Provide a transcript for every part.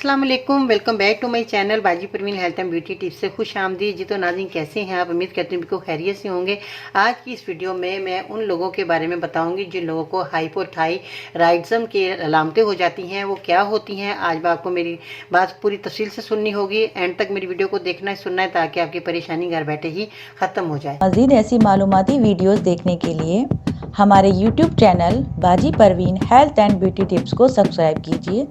अस्सलाम वालेकुम, welcome back to my channel Baji Parveen health and beauty tips से खुश आमदीद जी। तो नाज़रीन कैसे हैं आप? उम्मीद करती हूँ बिल्कुल खैरियत से होंगे। आज की इस वीडियो में मैं उन लोगों के बारे में बताऊंगी जिन लोगों को हाइपोथायराइडिज्म की अलामतें हो जाती हैं, वो क्या होती हैं। आज आपको मेरी बात पूरी तफसील से सुननी होगी, एंड तक मेरी वीडियो को देखना है, सुनना है, ताकि आपकी परेशानी घर बैठे ही ख़त्म हो जाए। मज़ीद ऐसी मालूमाती वीडियोस देखने के लिए हमारे YouTube channel Baji Parveen health and beauty tips को सब्सक्राइब कीजिए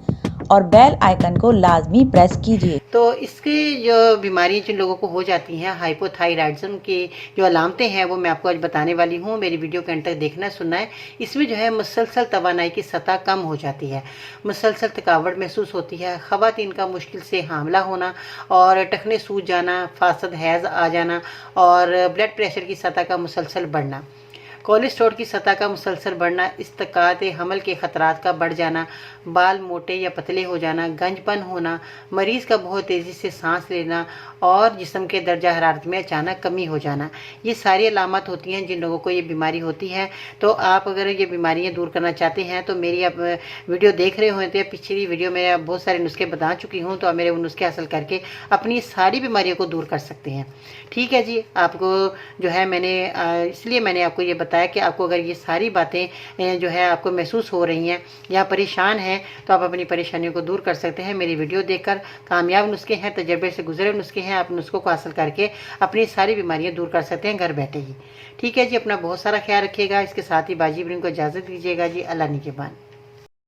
और बेल आइकन को लाजमी प्रेस कीजिए। तो इसकी जो बीमारी जिन लोगों को हो जाती हैं, हाइपोथायराइडिज्म की जो अलामतें हैं, वो मैं आपको आज बताने वाली हूँ। मेरी वीडियो के अंत तक देखना, सुनना है। इसमें जो है मुसलसल तवानाई की सतह कम हो जाती है, मुसलसल थकावट महसूस होती है, ख़वातीन का मुश्किल से हामला होना और टखने सूज जाना, फासद हैज़ आ जाना और ब्लड प्रेशर की सतह का मुसलसल बढ़ना, कोलेस्ट्रॉल की सतह का मुसलसल बढ़ना, इस्तिकात हमल के ख़तरात का बढ़ जाना, बाल मोटे या पतले हो जाना, गंजपन होना, मरीज़ का बहुत तेज़ी से सांस लेना और जिस्म के दर्जा हरारत में अचानक कमी हो जाना। ये सारी अलामत होती हैं जिन लोगों को ये बीमारी होती है। तो आप अगर ये बीमारियां दूर करना चाहते हैं तो मेरी आप वीडियो देख रहे हो तो पिछली वीडियो में बहुत सारे नुस्खे बता चुकी हूँ, तो आप मेरे वो नुस्खे हासिल करके अपनी सारी बीमारियों को दूर कर सकते हैं। ठीक है जी। आपको जो है इसलिए मैंने आपको ये बताया कि आपको अगर ये सारी बातें जो है आपको महसूस हो रही हैं या परेशान हैं, तो आप अपनी परेशानियों को दूर कर सकते हैं मेरी वीडियो देखकर। कामयाब नुस्खे हैं, तजर्बे से गुजरे नुस्खे हैं, आप नुस्खों को हासिल करके अपनी सारी बीमारियां दूर कर सकते हैं घर बैठे ही। ठीक है जी। अपना बहुत सारा ख्याल रखिएगा। इसके साथ ही बाजी परवीन को इजाज़त दीजिएगा जी। अल्लाह निगहबान।